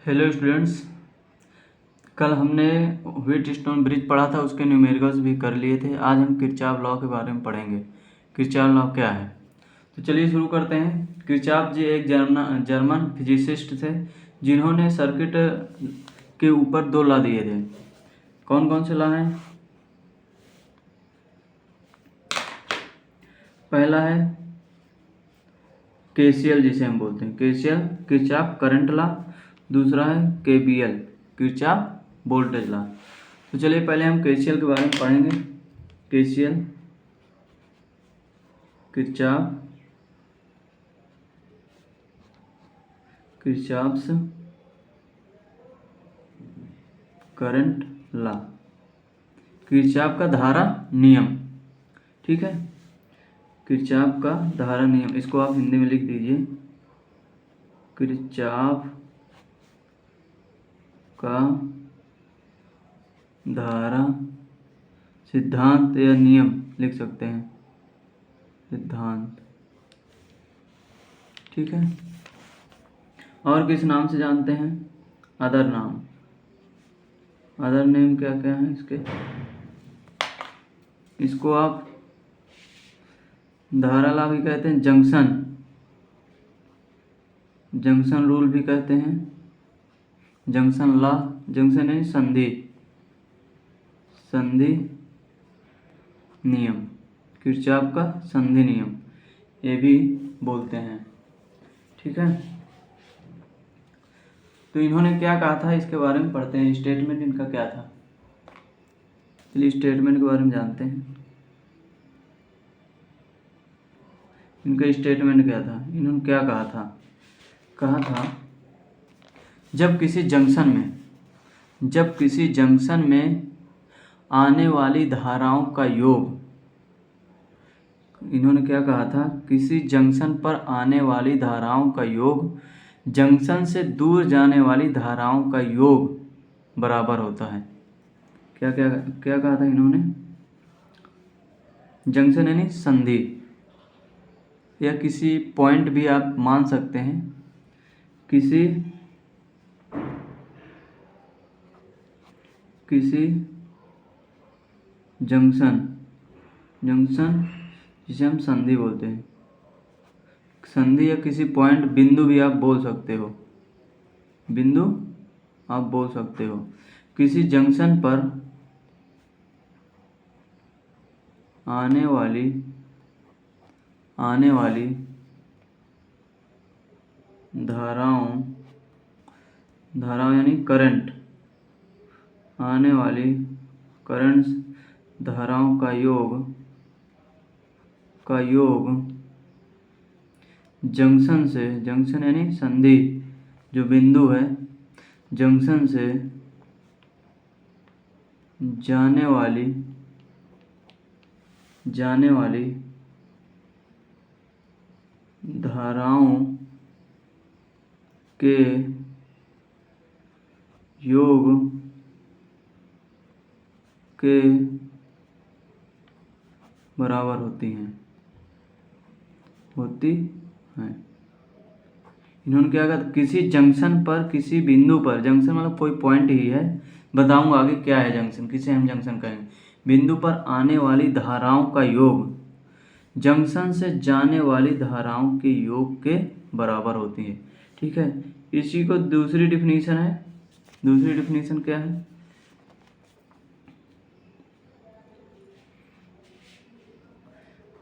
Hello students, कल हमने Wheatstone bridge पढ़ा था, उसके न्यूमेरिकल्स भी कर लिए थे। आज हम किरचॉफ लॉ के बारे में पढ़ेंगे। किरचॉफ लॉ क्या है, तो चलिए शुरू करते हैं। किरचॉफ जी एक जर्मन फिजिसिस्ट थे जिन्होंने सर्किट के ऊपर 2 लॉ दिए थे। कौन कौन से लॉ हैं? पहला है केसीएल, जिसे हम बोलते हैं केसीएल, किरचॉफ करंट लॉ। दूसरा है केबीएल, किरचॉफ वोल्टेज लॉ। तो चलिए पहले हम केसीएल के बारे में पढ़ेंगे। KCL, Kirchhoff's current law, Kirchhoff का धारा नियम। ठीक है, किरचॉफ का धारा नियम, इसको आप हिंदी में लिख दीजिए। किरचॉफ का धारा सिद्धांत या नियम लिख सकते हैं, सिद्धांत। ठीक है, और किस नाम से जानते हैं? अदर नाम, अदर नेम क्या क्या है इसके? इसको आप धारा लॉ भी कहते हैं, जंक्शन रूल भी कहते हैं, जंक्शन लॉ, जंक्शन है संधि नियम, किरचॉफ का संधि नियम ये भी बोलते हैं। ठीक है, तो इन्होंने क्या कहा था इसके बारे में पढ़ते हैं। स्टेटमेंट इनका क्या था, चलिए स्टेटमेंट के बारे में जानते हैं। इनका स्टेटमेंट क्या था, इन्होंने क्या कहा था जब किसी जंक्शन में आने वाली धाराओं का योग, इन्होंने क्या कहा था, किसी जंक्शन पर आने वाली धाराओं का योग जंक्शन से दूर जाने वाली धाराओं का योग बराबर होता है। क्या क्या क्या कहा था इन्होंने? जंक्शन यानी संधि, या किसी पॉइंट भी आप मान सकते हैं, किसी जंक्शन जिसे हम संधि बोलते हैं, संधि या किसी पॉइंट, बिंदु भी आप बोल सकते हो, बिंदु आप बोल सकते हो। किसी जंक्शन पर आने वाली धाराओं यानी करंट, आने वाली करंट धाराओं का योग जंक्शन यानी संधि जो बिंदु है, जंक्शन से जाने वाली धाराओं के योग के बराबर होती हैं। इन्होंने क्या कहा, किसी जंक्शन पर, किसी बिंदु पर, जंक्शन मतलब कोई पॉइंट ही है, बताऊंगा आगे क्या है जंक्शन, किसे हम जंक्शन कहेंगे। बिंदु पर आने वाली धाराओं का योग जंक्शन से जाने वाली धाराओं के योग के बराबर होती है। ठीक है, इसी को दूसरी डिफिनीशन है। दूसरी डिफिनीशन क्या है?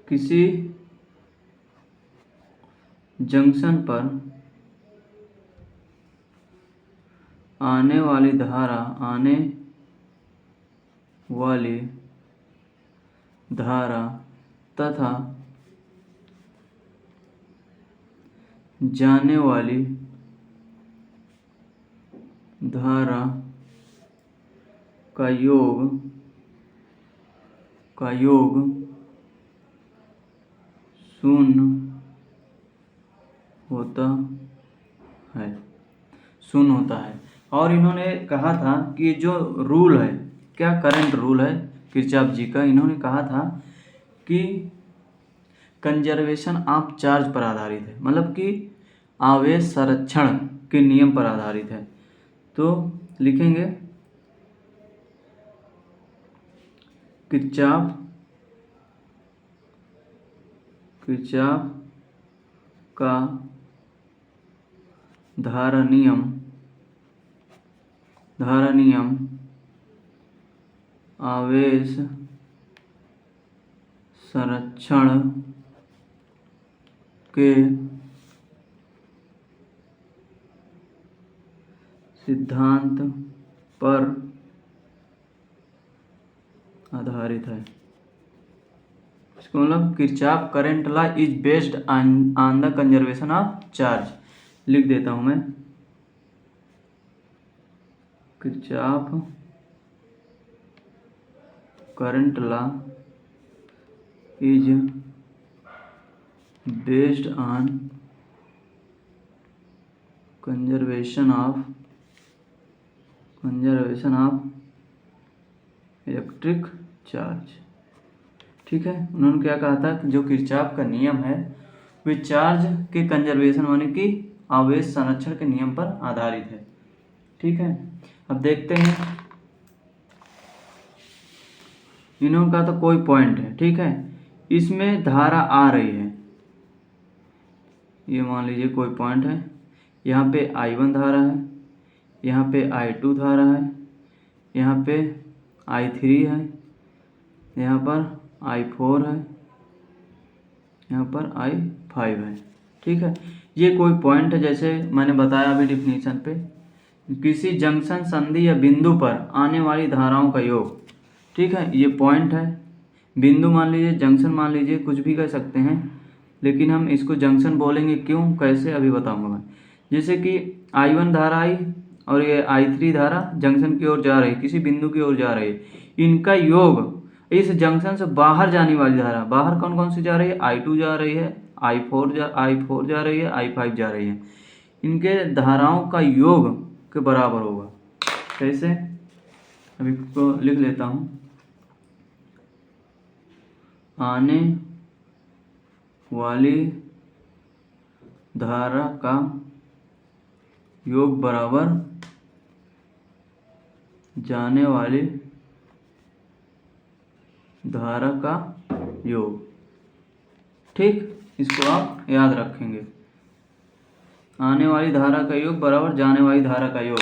किसी जंक्शन पर आने वाली धारा तथा जाने वाली धारा का योग शून्य होता है। और इन्होंने कहा था कि जो रूल है, क्या करंट रूल है किरचॉफ जी का, इन्होंने कहा था कि कंजर्वेशन ऑफ चार्ज पर आधारित है, मतलब कि आवेश संरक्षण के नियम पर आधारित है। तो लिखेंगे किरचॉफ का धारा नियम आवेश संरक्षण के सिद्धांत पर आधारित है। इसको मतलब Kirchhoff current law is based on the conservation of charge. लिख देता हूं मैं, Kirchhoff current law is based on conservation of electric charge. ठीक है, उन्होंने क्या कहा था कि जो किरचॉफ का नियम है वे चार्ज के कंजर्वेशन माने कि आवेश संरक्षण के नियम पर आधारित है। ठीक है, अब देखते हैं, इन्होंने कहा तो कोई पॉइंट है, ठीक है, इसमें धारा आ रही है, ये मान लीजिए कोई पॉइंट है, यहाँ पे I1 धारा है, यहाँ पे I2 धारा है, यहाँ पे I3 है, यहाँ पर I4 है, यहाँ पर I5 है। ठीक है, ये कोई पॉइंट है, जैसे मैंने बताया अभी डिफिनीशन पे, किसी जंक्शन संधि या बिंदु पर आने वाली धाराओं का योग। ठीक है, ये पॉइंट है, बिंदु मान लीजिए, जंक्शन मान लीजिए, कुछ भी कह सकते हैं, लेकिन हम इसको जंक्शन बोलेंगे, क्यों कैसे अभी बताऊंगा मैं। जैसे कि I1 धारा आई और ये I3 धारा जंक्शन की ओर जा रही है, किसी बिंदु की ओर जा रही है, इनका योग इस जंक्शन से बाहर जाने वाली धारा, बाहर कौन कौन सी जा रही है, I2 जा रही है, I4 जा रही है, I5 जा रही है, इनके धाराओं का योग के बराबर होगा। कैसे, अभी को लिख लेता हूँ, आने वाली धारा का योग बराबर जाने वाली धारा का योग। ठीक, इसको आप याद रखेंगे, आने वाली धारा का योग बराबर जाने वाली धारा का योग।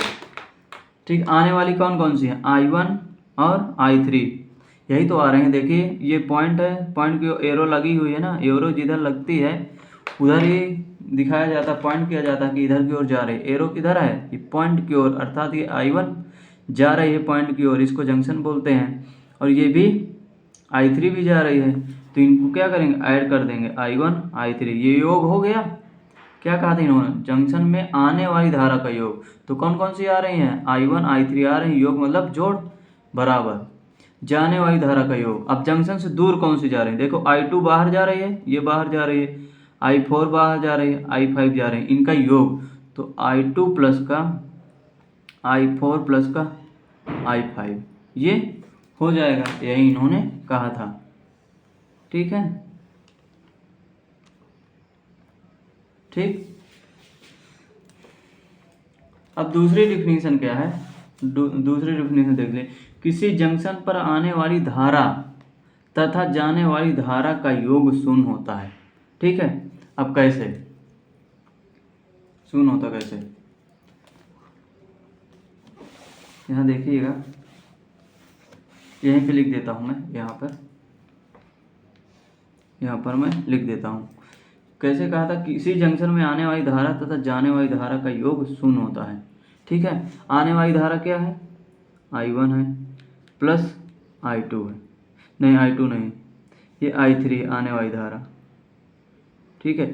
ठीक, आने वाली कौन कौन सी है, I1 और I3, यही तो आ रहे हैं। देखिए ये पॉइंट है, पॉइंट की एरो लगी हुई है ना, एरो जिधर लगती है उधर ही दिखाया जाता, पॉइंट किया जाता कि इधर की ओर जा रही है। एरो किधर है, ये पॉइंट की ओर, अर्थात ये I1 जा रही है पॉइंट की ओर, इसको जंक्शन बोलते हैं, और ये भी I3 भी जा रही है, तो इनको क्या करेंगे, ऐड कर देंगे, I1 I3, ये योग हो गया। क्या कहा था इन्होंने, जंक्शन में आने वाली धारा का योग, तो कौन कौन सी आ रही हैं, I1 I3 आ रही हैं, योग मतलब जोड़ बराबर जाने वाली धारा का योग। अब जंक्शन से दूर कौन सी जा रही है, देखो I2 बाहर जा रही है, ये बाहर जा रही है, I4 बाहर जा रही है, I5 जा रही है, इनका योग, तो I2 प्लस का I4 प्लस का I5 ये हो जाएगा, यही इन्होंने कहा था। ठीक है, ठीक, अब दूसरी डिफिनीशन क्या है, दूसरी डिफिनीशन देख ले, किसी जंक्शन पर आने वाली धारा तथा जाने वाली धारा का योग शून्य होता है। ठीक है, अब कैसे शून्य होता, कैसे, यहाँ देखिएगा, यहीं पे लिख देता हूँ मैं, यहाँ पर मैं लिख देता हूँ। कैसे कहा था, किसी जंक्शन में आने वाली धारा तथा जाने वाली धारा का योग शून्य होता है। ठीक है, आने वाली धारा क्या है, I1 है प्लस I2 है, नहीं I2 नहीं, ये I3 आने वाली धारा। ठीक है,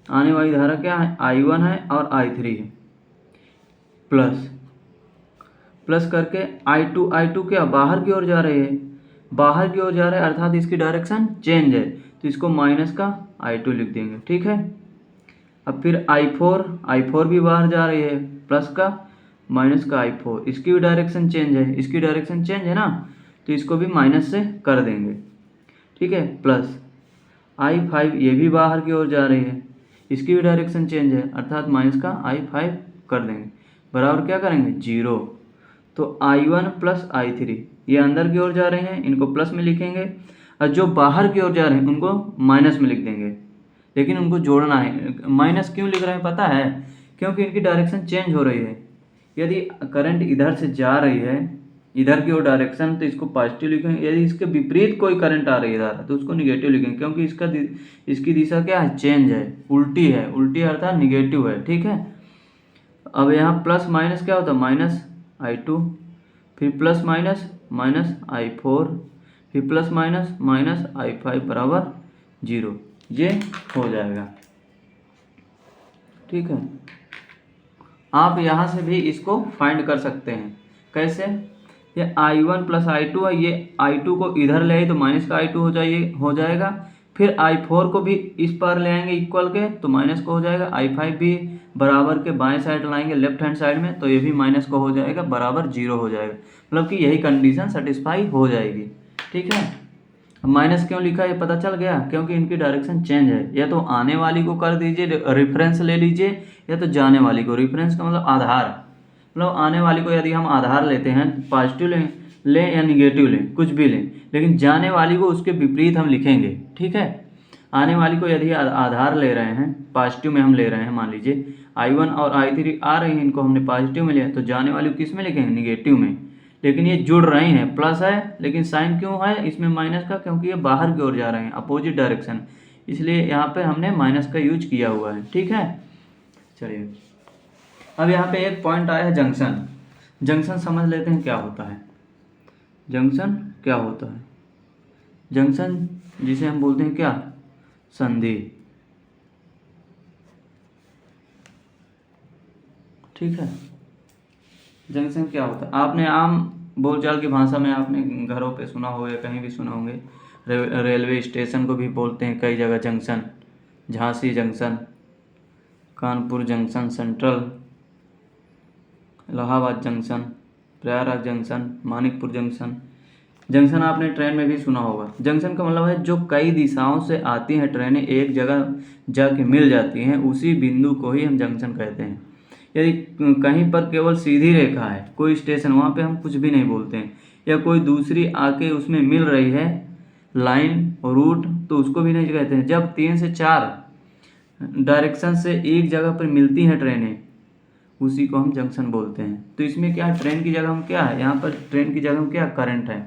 आने वाली धारा क्या है, I1 है और I3 है, प्लस करके I2 क्या बाहर की ओर जा रही है, बाहर की ओर जा रहा है, अर्थात इसकी डायरेक्शन चेंज है, तो इसको माइनस का I2 लिख देंगे। ठीक है, अब फिर I4 भी बाहर जा रही है, प्लस का माइनस का I4, इसकी भी डायरेक्शन चेंज है, इसकी डायरेक्शन चेंज है ना, तो इसको भी माइनस से कर देंगे। ठीक है, प्लस I5 ये भी बाहर की ओर जा रही है, इसकी भी डायरेक्शन चेंज है, अर्थात माइनस का I5 कर देंगे। बराबर क्या करेंगे 0। तो I1 प्लस I3 ये अंदर की ओर जा रहे हैं, इनको प्लस में लिखेंगे, और जो बाहर की ओर जा रहे हैं उनको माइनस में लिख देंगे। लेकिन उनको जोड़ना है। माइनस क्यों लिख रहे हैं पता है? क्योंकि इनकी डायरेक्शन चेंज हो रही है। यदि करंट इधर से जा रही है, इधर की ओर डायरेक्शन, तो इसको पॉजिटिव लिखेंगे। यदि इसके विपरीत कोई करंट आ रही है इधर, तो उसको निगेटिव लिखेंगे, क्योंकि इसकी दिशा क्या है? चेंज है, उल्टी है। उल्टी अर्थात निगेटिव है, ठीक है। अब यहाँ प्लस माइनस क्या होता है? माइनस I2, फिर प्लस माइनस माइनस I4, फिर प्लस माइनस माइनस I5 बराबर 0। ये हो जाएगा, ठीक है। आप यहाँ से भी इसको फाइंड कर सकते हैं। कैसे? ये I1 प्लस I2 है, ये I2 को इधर ले आए तो माइनस का I2 हो जाएगा। फिर I4 को भी इस पार ले आएंगे इक्वल के, तो माइनस को हो जाएगा। I5 भी बराबर के बाएं साइड लाएंगे लेफ्ट हैंड साइड में, तो ये भी माइनस को हो जाएगा, बराबर 0 हो जाएगा। मतलब कि यही कंडीशन सेटिस्फाई हो जाएगी, ठीक है। अब माइनस क्यों लिखा ये पता चल गया? क्योंकि इनकी डायरेक्शन चेंज है। या तो आने वाली को कर दीजिए, रेफरेंस ले लीजिए, या तो जाने वाली को। रेफरेंस का मतलब आधार, मतलब आने वाली को यदि हम आधार लेते हैं, पॉजिटिव लें या निगेटिव लें, कुछ भी लें, लेकिन जाने वाली को उसके विपरीत हम लिखेंगे, ठीक है। आने वाली को यदि आधार ले रहे हैं, पॉजिटिव में हम ले रहे हैं, मान लीजिए I1 और I3 आ रही हैं, इनको हमने पॉजिटिव में लिया, तो जाने वाली को किस में लिखेंगे? निगेटिव में। लेकिन ये जुड़ रही हैं, प्लस है, लेकिन साइन क्यों है इसमें माइनस का? क्योंकि ये बाहर की ओर जा रहे हैं, अपोजिट डायरेक्शन, इसलिए यहाँ पे हमने माइनस का यूज किया हुआ है, ठीक है। चलिए, अब यहाँ पे एक पॉइंट आया है जंक्शन। जंक्शन समझ लेते हैं क्या होता है। जंक्शन क्या होता है? जंक्शन जिसे हम बोलते हैं क्या? संधि, ठीक है। जंक्शन क्या होता है? आपने आम बोलचाल की भाषा में आपने घरों पे सुना होगा, कहीं भी सुना होंगे। रेलवे स्टेशन को भी बोलते हैं कई जगह junction. Jhansi junction, Kanpur junction central, Allahabad junction, Prayagraj junction, Manikpur junction. Junction आपने ट्रेन में भी सुना होगा। जंक्शन का मतलब है जो कई दिशाओं से आती हैं ट्रेनें, एक जगह जाके मिल जाती हैं, उसी बिंदु को ही हम जंक्शन कहते हैं। यदि कहीं पर केवल सीधी रेखा है, कोई स्टेशन, वहाँ पे हम कुछ भी नहीं बोलते हैं। या कोई दूसरी आके उसमें मिल रही है लाइन और रूट, तो उसको भी नहीं कहते हैं। जब 3 से 4 डायरेक्शन से एक जगह पर मिलती हैं ट्रेनें, उसी को हम जंक्शन बोलते हैं। तो इसमें क्या है? ट्रेन की जगह हम क्या है? यहाँ पर ट्रेन की जगह हम क्या? करंट है।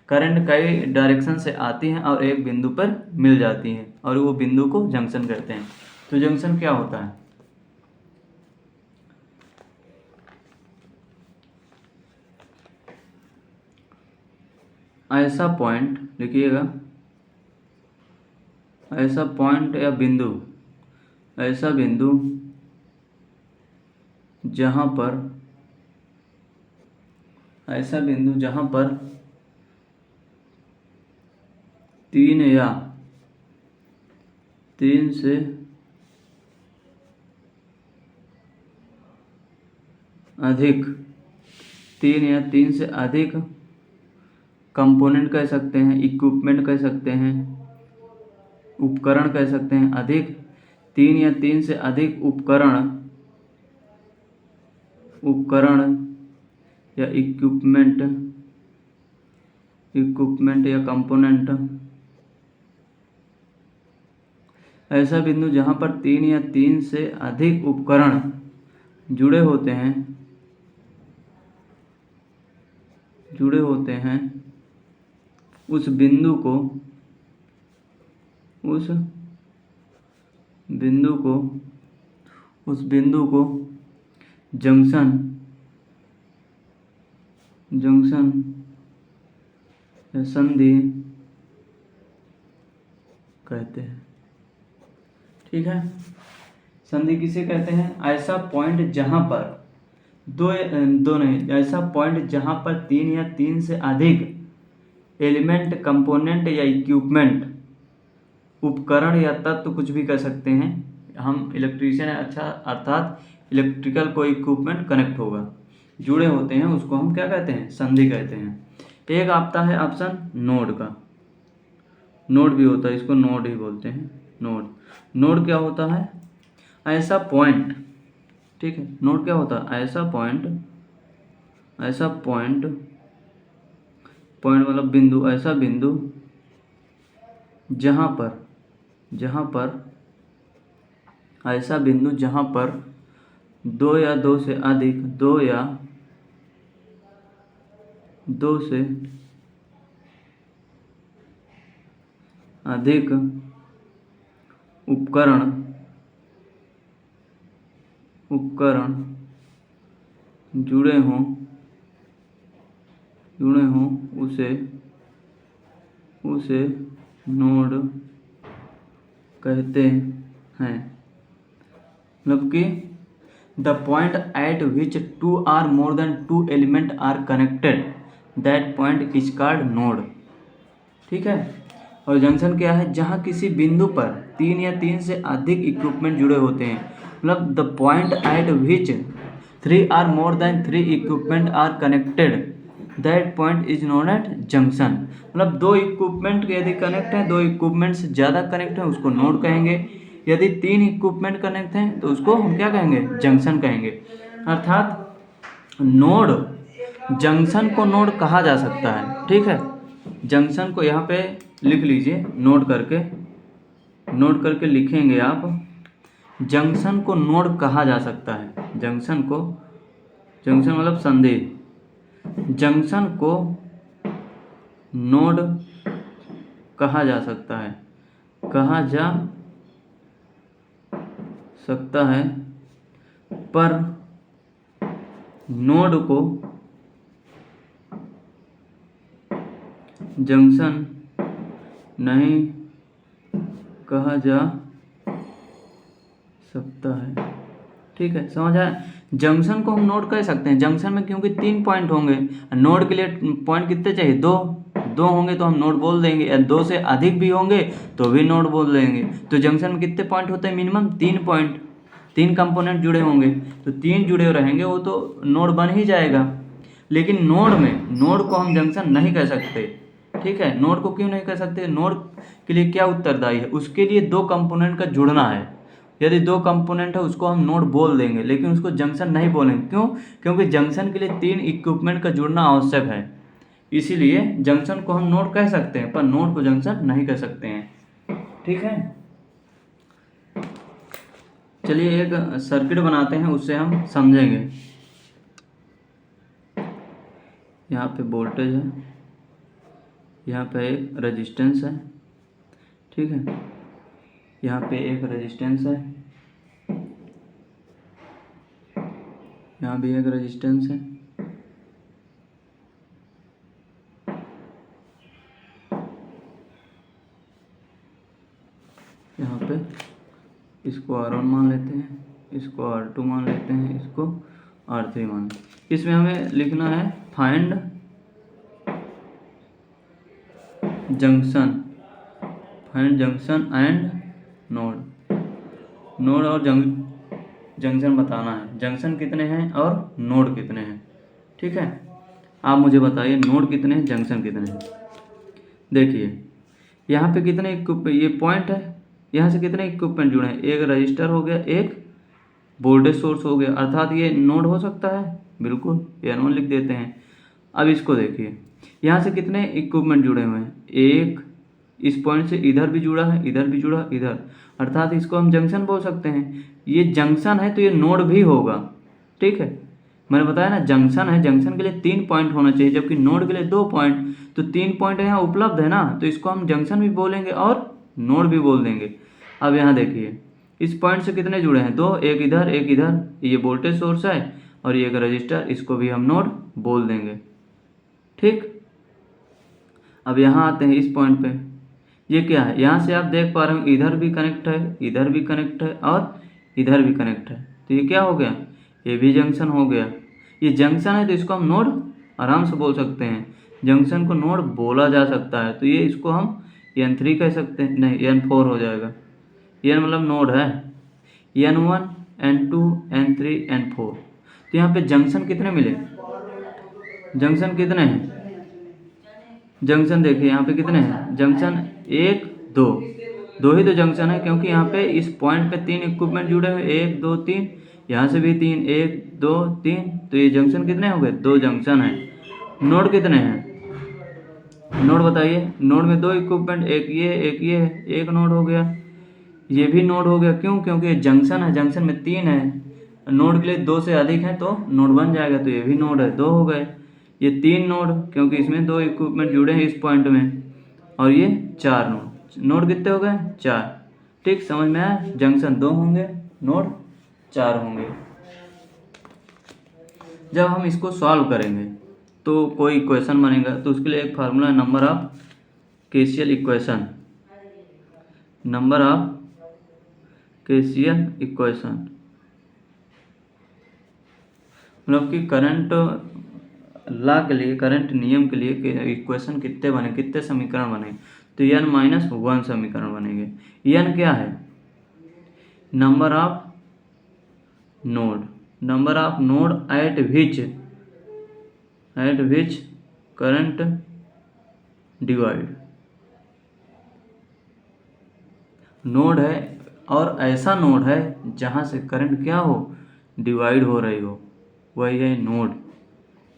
करंट कई डायरेक्शन से आती हैं और एक बिंदु पर मिल जाती हैं, और वो बिंदु को जंक्शन कहते हैं। तो जंक्शन क्या होता है? ऐसा पॉइंट, लिखिएगा, ऐसा पॉइंट या बिंदु, ऐसा बिंदु जहां पर, ऐसा बिंदु जहां पर 3 या 3 से अधिक, 3 या 3 से अधिक कंपोनेंट कह सकते हैं, इक्विपमेंट कह सकते हैं, उपकरण कह सकते हैं। अधिक 3 या 3 से अधिक उपकरण या इक्विपमेंट या कंपोनेंट, ऐसा बिंदु जहां पर 3 या 3 से अधिक उपकरण जुड़े होते हैं, उस बिंदु को जंक्शन या संधि कहते हैं, ठीक है। संधि किसे कहते हैं? ऐसा पॉइंट जहां पर दो नहीं, ऐसा पॉइंट जहां पर 3 या 3 से अधिक एलिमेंट, कंपोनेंट या इक्विपमेंट, उपकरण या तत्व, कुछ भी कर सकते हैं। हम इलेक्ट्रीशियन है, अच्छा, अर्थात इलेक्ट्रिकल कोई इक्विपमेंट कनेक्ट होगा, जुड़े होते हैं, उसको हम क्या कहते हैं? संधि कहते हैं। एक आता है ऑप्शन नोड का। नोड भी होता है, इसको नोड ही बोलते हैं। नोड क्या होता है? ऐसा पॉइंट ठीक है, नोड क्या होता है? ऐसा पॉइंट मतलब बिंदु, ऐसा बिंदु जहाँ पर ऐसा बिंदु जहाँ पर दो या दो से अधिक उपकरण जुड़े हों उसे नोड कहते हैं। मतलब कि the point at which two are more than two element are connected, that point is called node. ठीक है, और जंक्शन क्या है? जहाँ किसी बिंदु पर 3 या 3 से अधिक इक्विपमेंट जुड़े होते हैं। मतलब the point at which 3 are more than 3 equipment are connected, that point is known at junction. मतलब 2 इक्विपमेंट यदि कनेक्ट हैं, 2 इक्विपमेंट से ज़्यादा कनेक्ट हैं, उसको नोड कहेंगे। यदि 3 इक्विपमेंट कनेक्ट हैं तो उसको हम क्या कहेंगे? जंक्शन कहेंगे। अर्थात नोड, जंक्शन को नोड कहा जा सकता है। ठीक है, जंक्शन को यहाँ पे लिख लीजिए, नोट करके लिखेंगे आप। जंक्शन को नोड कहा जा सकता है। जंक्शन मतलब संदेश। जंक्शन को नोड कहा जा सकता है, पर नोड को जंक्शन नहीं कहा जा सकता है। ठीक है, समझ आया? जंक्शन को हम नोड कह सकते हैं। जंक्शन में क्योंकि 3 पॉइंट होंगे, नोड के लिए पॉइंट कितने चाहिए? 2 होंगे तो हम नोड बोल देंगे, या 2 से अधिक भी होंगे तो भी नोड बोल देंगे। तो जंक्शन में कितने पॉइंट होते हैं? मिनिमम 3 पॉइंट, 3 कंपोनेंट जुड़े होंगे, तो 3 जुड़े रहेंगे, वो तो नोड बन ही जाएगा। लेकिन नोड को हम जंक्शन नहीं कह सकते। ठीक है, नोड को क्यों नहीं कह सकते? नोड के लिए क्या उत्तरदायी है? उसके लिए 2 कंपोनेंट का जुड़ना है। यदि 2 कंपोनेंट है उसको हम नोड बोल देंगे, लेकिन उसको जंक्शन नहीं बोलेंगे। क्यों? क्योंकि जंक्शन के लिए 3 इक्विपमेंट का जुड़ना आवश्यक है। इसीलिए जंक्शन को हम नोड कह सकते हैं, पर नोड को जंक्शन नहीं कह सकते हैं। ठीक है, चलिए एक सर्किट बनाते हैं, उससे हम समझेंगे। यहाँ पे वोल्टेज है, यहाँ पे एक रेजिस्टेंस है। ठीक है, यहाँ पे एक रेजिस्टेंस है, यहाँ भी एक रेजिस्टेंस है। यहाँ पे इसको R1 मान लेते हैं, इसको R2 मान लेते हैं, इसको R3 मान। इसमें हमें लिखना है फाइंड जंक्शन एंड नोड और जंक्शन बताना है। जंक्शन कितने हैं और नोड कितने हैं। ठीक है, आप मुझे बताइए नोड कितने हैं, जंक्शन कितने हैं। देखिए यहाँ पे कितने ये पॉइंट है, यहाँ से कितने इक्विपमेंट जुड़े हैं? एक रजिस्टर हो गया, एक वोल्टेज सोर्स हो गया, अर्थात ये नोड हो सकता है। बिल्कुल, N1 लिख देते हैं। अब इसको देखिए, यहाँ से कितने इक्विपमेंट जुड़े हुए हैं? एक इस पॉइंट से इधर भी जुड़ा है, इधर भी जुड़ा, इधर, अर्थात इसको हम जंक्शन बोल सकते हैं। ये जंक्शन है तो ये नोड भी होगा। ठीक है, मैंने बताया ना जंक्शन है, जंक्शन के लिए 3 पॉइंट होना चाहिए, जबकि नोड के लिए 2 पॉइंट। तो 3 पॉइंट यहाँ उपलब्ध है ना, तो इसको हम जंक्शन भी बोलेंगे और नोड भी बोल देंगे। अब यहाँ देखिए, इस पॉइंट से कितने जुड़े हैं? 2, एक इधर एक इधर, ये वोल्टेज सोर्स है, और ये एक रजिस्टर, इसको भी हम नोड बोल देंगे। ठीक, अब यहाँ आते हैं इस पॉइंट पे। ये क्या है? यहाँ से आप देख पा रहे हो इधर भी कनेक्ट है, इधर भी कनेक्ट है, और इधर भी कनेक्ट है। तो ये क्या हो गया? ये भी जंक्शन हो गया। ये जंक्शन है तो इसको हम नोड आराम से बोल सकते हैं। जंक्शन को नोड बोला जा सकता है, तो ये इसको हम N3 कह सकते हैं, नहीं N4 हो जाएगा। N मतलब नोड है, N1 N2 N3 N4। तो यहाँ पे जंक्शन कितने मिले? जंक्शन कितने हैं? जंक्शन देखिए यहाँ पे कितने हैं? जंक्शन 1 2 ही तो जंक्शन है, क्योंकि यहाँ पे इस पॉइंट पे 3 इक्विपमेंट जुड़े हुए, 1 2 3। यहाँ से भी 3, 1 2 3, तो ये जंक्शन कितने हो गए? 2 जंक्शन है। नोड कितने हैं? नोड बताइए। नोड में 2 इक्विपमेंट, एक ये है, एक नोड हो गया। ये भी नोड हो गया, क्यों? क्योंकि ये जंक्शन है, जंक्शन में 3 है, नोड के लिए 2 से अधिक है तो नोड बन जाएगा, तो ये भी नोड है, 2 हो गए। ये 3 नोड, क्योंकि इसमें 2 इक्विपमेंट जुड़े हैं इस पॉइंट में, और ये 4 नोड। नोड कितने हो गए? 4। ठीक, समझ में आया? जंक्शन 2 होंगे, नोड 4 होंगे। जब हम इसको सॉल्व करेंगे तो कोई इक्वेशन बनेगा, तो उसके लिए एक फार्मूला है, number of KCL equation. Number of KCL equation मतलब कि करंट लॉ के लिए, करंट नियम के लिए इक्वेशन कितने बने, कितने समीकरण बने? तो n-1 समीकरण बनेंगे। n क्या है? Number of node, number of node eight which current divide. Node है और ऐसा नोड है जहाँ से करंट क्या हो? डिवाइड हो रही हो, वही है नोड।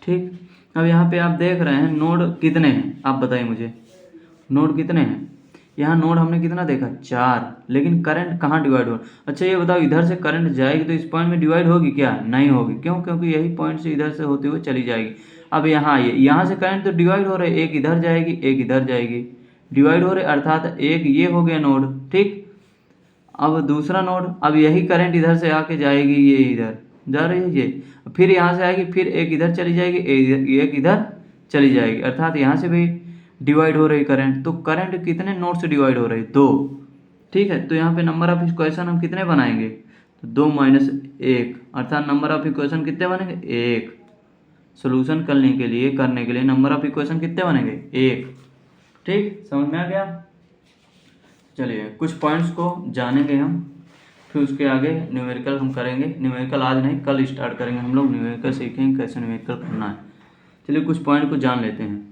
ठीक, अब यहाँ पे आप देख रहे हैं नोड कितने हैं, आप बताइए मुझे, नोड कितने हैं? यहाँ नोड हमने कितना देखा? 4, लेकिन करंट कहाँ डिवाइड हो? अच्छा ये बताओ, इधर से करंट जाएगी तो इस पॉइंट में डिवाइड होगी क्या? नहीं होगी। क्यों? क्योंकि यही पॉइंट से इधर से होते हुए चली जाएगी। अब यहाँ आइए, यहाँ से करंट तो डिवाइड हो रहे, एक इधर जाएगी, एक इधर जाएगी, डिवाइड हो रहे, अर्थात एक ये हो गया नोड। ठीक, अब दूसरा नोड, अब यही करंट इधर से आके जाएगी, ये इधर जा रही है, ये फिर यहाँ से आएगी, फिर एक इधर चली जाएगी, एक इधर चली जाएगी, अर्थात यहाँ से भी डिवाइड हो रही करंट। तो करंट कितने नोड से डिवाइड हो रही? 2। ठीक है, तो यहाँ पे नंबर ऑफ इक्वेशन हम कितने बनाएंगे? तो 2 माइनस 1, अर्थात नंबर ऑफ इक्वेशन कितने बनेंगे? 1। सोल्यूशन करने के लिए नंबर ऑफ इक्वेशन कितने बनेंगे? 1। ठीक, समझ में आ गया? चलिए कुछ पॉइंट्स को जानेंगे हम, फिर उसके आगे न्यूमेरिकल हम करेंगे। न्यूमेरिकल आज नहीं, कल स्टार्ट करेंगे हम लोग, न्यूमेरिकल सीखेंगे कैसे न्यूमेरिकल करना है। चलिए कुछ पॉइंट को जान लेते हैं।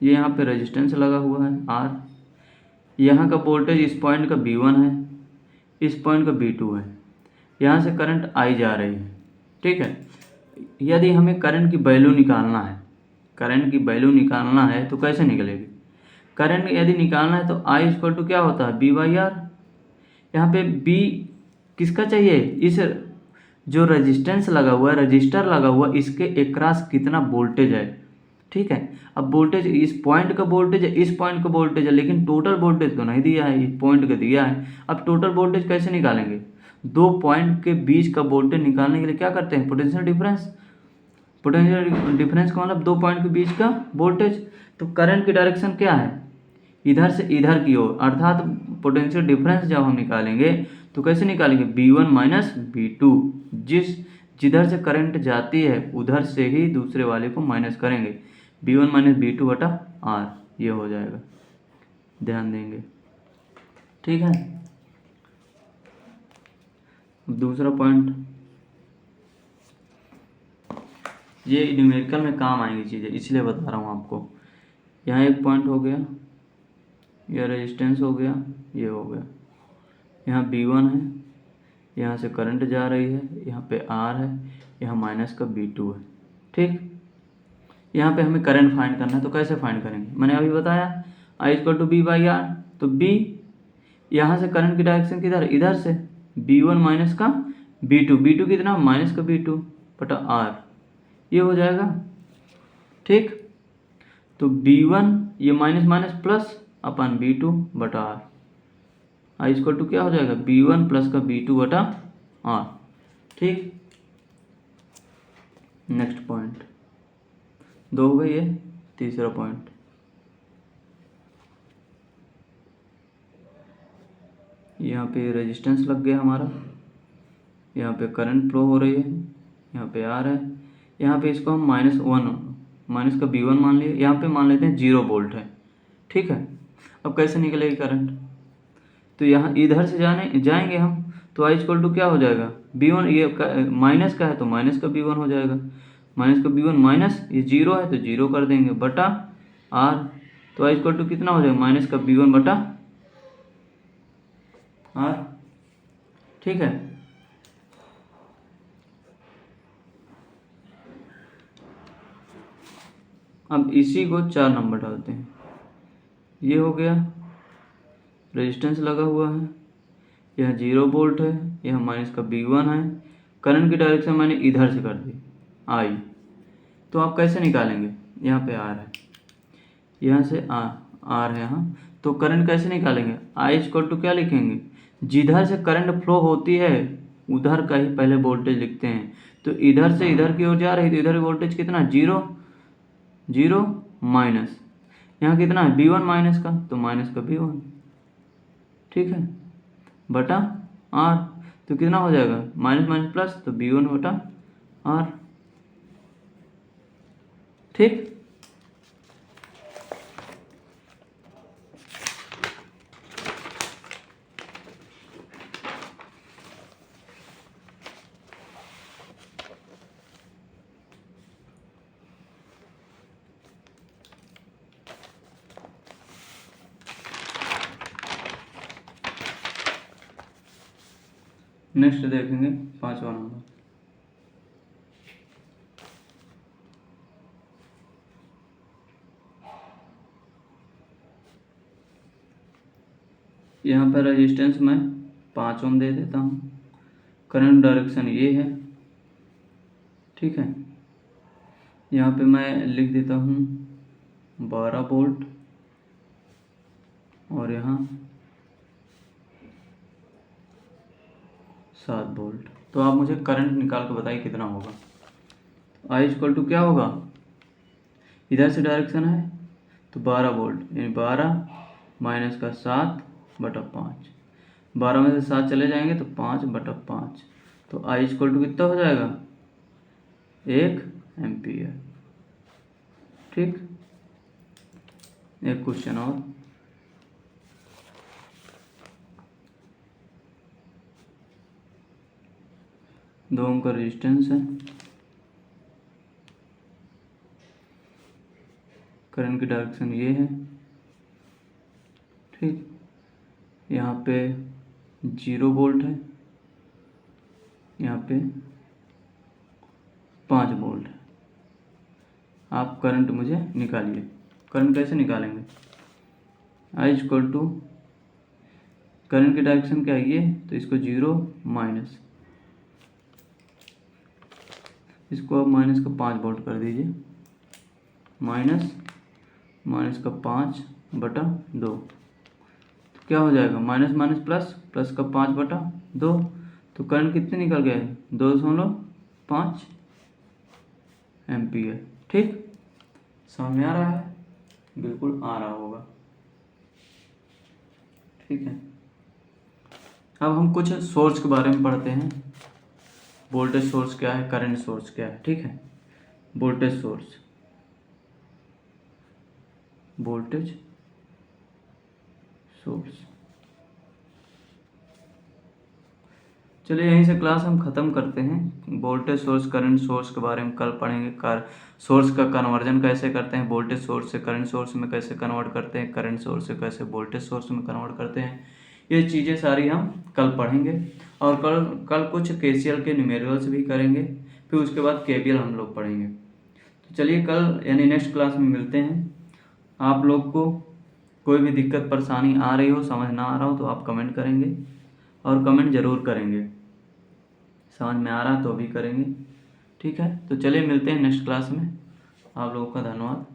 ये यहाँ पे रेजिस्टेंस लगा हुआ है R, यहाँ का वोल्टेज इस पॉइंट का V1 है, इस पॉइंट का V2 है, यहाँ से करंट I जा रही है। ठीक है, यदि हमें करंट की वैल्यू निकालना है, करंट की वैल्यू निकालना है तो कैसे निकलेगी? करंट यदि निकालना है तो I इक्वल टू क्या होता है? V/R। यहाँ पे B किसका चाहिए? इस जो रेजिस्टेंस लगा हुआ है, रजिस्टर लगा हुआ, इसके अक्रॉस कितना वोल्टेज है। ठीक है, अब वोल्टेज इस पॉइंट का वोल्टेज है, इस पॉइंट का वोल्टेज है, लेकिन टोटल वोल्टेज तो नहीं दिया है, इस पॉइंट का दिया है। अब टोटल वोल्टेज कैसे निकालेंगे? 2 पॉइंट के बीच का वोल्टेज निकालने के लिए क्या करते हैं? Potential difference. पोटेंशियल डिफरेंस का मतलब 2 पॉइंट के बीच का वोल्टेज। तो करंट की डायरेक्शन क्या है? इधर से इधर की ओर, अर्थात पोटेंशियल डिफरेंस जब हम निकालेंगे तो कैसे निकालेंगे? V1 माइनस V2, जिधर से करंट जाती है उधर से ही दूसरे वाले को माइनस करेंगे, V1 माइनस V2 बटा R, ये हो जाएगा, ध्यान देंगे। ठीक है, दूसरा पॉइंट, ये न्यूमेरिकल में काम आएंगी चीज़ें, इसलिए बता रहा हूँ आपको। यहाँ एक पॉइंट हो गया, यह रेजिस्टेंस हो गया, ये हो गया, यहाँ V1 है, यहाँ से करंट जा रही है, यहाँ पे R है, यहाँ माइनस का V2 है। ठीक, यहाँ पे हमें करंट फाइंड करना है, तो कैसे फाइंड करेंगे? मैंने अभी बताया I इक्वल टू V/R। तो B, यहाँ से करंट की डायरेक्शन किधर? इधर से, V1 माइनस का V2, V2 कितना? माइनस का V2 बटा R, ये हो जाएगा। ठीक, तो V1 ये माइनस माइनस प्लस अपन V2 बटा R, I इक्वल टू क्या हो जाएगा? V1 प्लस का V2 बटा R। ठीक, नेक्स्ट पॉइंट, 2 हो गई है। तीसरा पॉइंट, यहाँ पे रेजिस्टेंस लग गया हमारा, यहाँ पे करंट फ्लो हो रही है, यहाँ पे R है, यहाँ पे इसको हम -1 माइनस का V1 मान लिए, यहाँ पे मान लेते हैं 0 वोल्ट है। ठीक है, अब कैसे निकलेगी करंट? तो यहाँ इधर से जाएंगे हम, तो I इक्वल टू क्या हो जाएगा? V1, ये माइनस का है तो माइनस का V1 हो जाएगा, माइनस का V1 माइनस ये 0 है तो 0 कर देंगे बटा R। तो I इक्वल टू कितना हो जाएगा? माइनस का V1 बटा R। ठीक है। अब इसी को 4 नंबर डालते हैं। ये हो गया, रेजिस्टेंस लगा हुआ है, यह 0 वोल्ट है, यह माइनस का V1 है। करंट की डायरेक्शन मैंने इधर से कर दी I। तो आप कैसे निकालेंगे, यहाँ पे R है, यहाँ से R है यहाँ, तो करंट कैसे निकालेंगे, I इक्वल टू क्या लिखेंगे, जिधर से करंट फ्लो होती है उधर का ही पहले वोल्टेज लिखते हैं। तो इधर से इधर की ओर जा रही, तो इधर वोल्टेज कितना, 0 0 माइनस, यहाँ कितना है V1 माइनस का, तो माइनस का V1, ठीक है, बटा R। तो कितना हो जाएगा, माइनस माइनस प्लस, तो V1 बटा R, ठीक। नेक्स्ट देखेंगे 5वां नंबर। यहाँ पर रेजिस्टेंस मैं 5 ओम दे देता हूँ, करंट डायरेक्शन ये है, ठीक है। यहाँ पे मैं लिख देता हूँ 12 वोल्ट और यहाँ 7 वोल्ट। तो आप मुझे करंट निकाल के बताइए कितना होगा। आई इक्वल टू क्या होगा, इधर से डायरेक्शन है तो 12 वोल्ट, यानी 12 माइनस का 7 बटा 5, 12 में से 7 चले जाएंगे तो 5 बटा 5, तो आई इक्वल टू कितना हो जाएगा, 1 एम्पियर, ठीक। एक क्वेश्चन और, दो ओम का रेजिस्टेंस है, करंट की डायरेक्शन ये है, ठीक। यहाँ पे 0 वोल्ट है, यहाँ पे 5 वोल्ट है। आप करंट मुझे निकालिए। करंट कैसे निकालेंगे, आई इक्वल टू, करंट की डायरेक्शन क्या है ये, तो इसको 0 माइनस, इसको आप माइनस का 5 वोल्ट कर दीजिए, माइनस माइनस का 5 बटा 2, तो क्या हो जाएगा, माइनस माइनस प्लस, प्लस का 5 बटा 2, तो करंट कितने निकल गया है, 2.5 एम्पियर, ठीक। समझ में आ रहा है, बिल्कुल आ रहा होगा, ठीक है। अब हम कुछ सोर्स के बारे में पढ़ते हैं, वोल्टेज सोर्स क्या है, करंट सोर्स क्या है, ठीक है। वोल्टेज सोर्स, वोल्टेज सोर्स, चलिए यहीं से क्लास हम ख़त्म करते हैं। वोल्टेज सोर्स, करंट सोर्स के बारे में कल पढ़ेंगे। सोर्स का कन्वर्जन कैसे करते हैं, वोल्टेज सोर्स से करंट सोर्स में कैसे कन्वर्ट करते हैं, करंट सोर्स से कैसे वोल्टेज सोर्स में कन्वर्ट करते हैं, ये चीज़ें सारी हम कल पढ़ेंगे। और कल कुछ केसीएल के न्यूमेरिकल्स भी करेंगे, फिर उसके बाद केवीएल हम लोग पढ़ेंगे। तो चलिए कल यानी नेक्स्ट क्लास में मिलते हैं। आप लोग को कोई भी दिक्कत परेशानी आ रही हो, समझ ना आ रहा हो, तो आप कमेंट करेंगे, और कमेंट ज़रूर करेंगे। समझ में आ रहा तो भी करेंगे, ठीक है। तो चलिए मिलते हैं नेक्स्ट क्लास में। आप लोगों का धन्यवाद।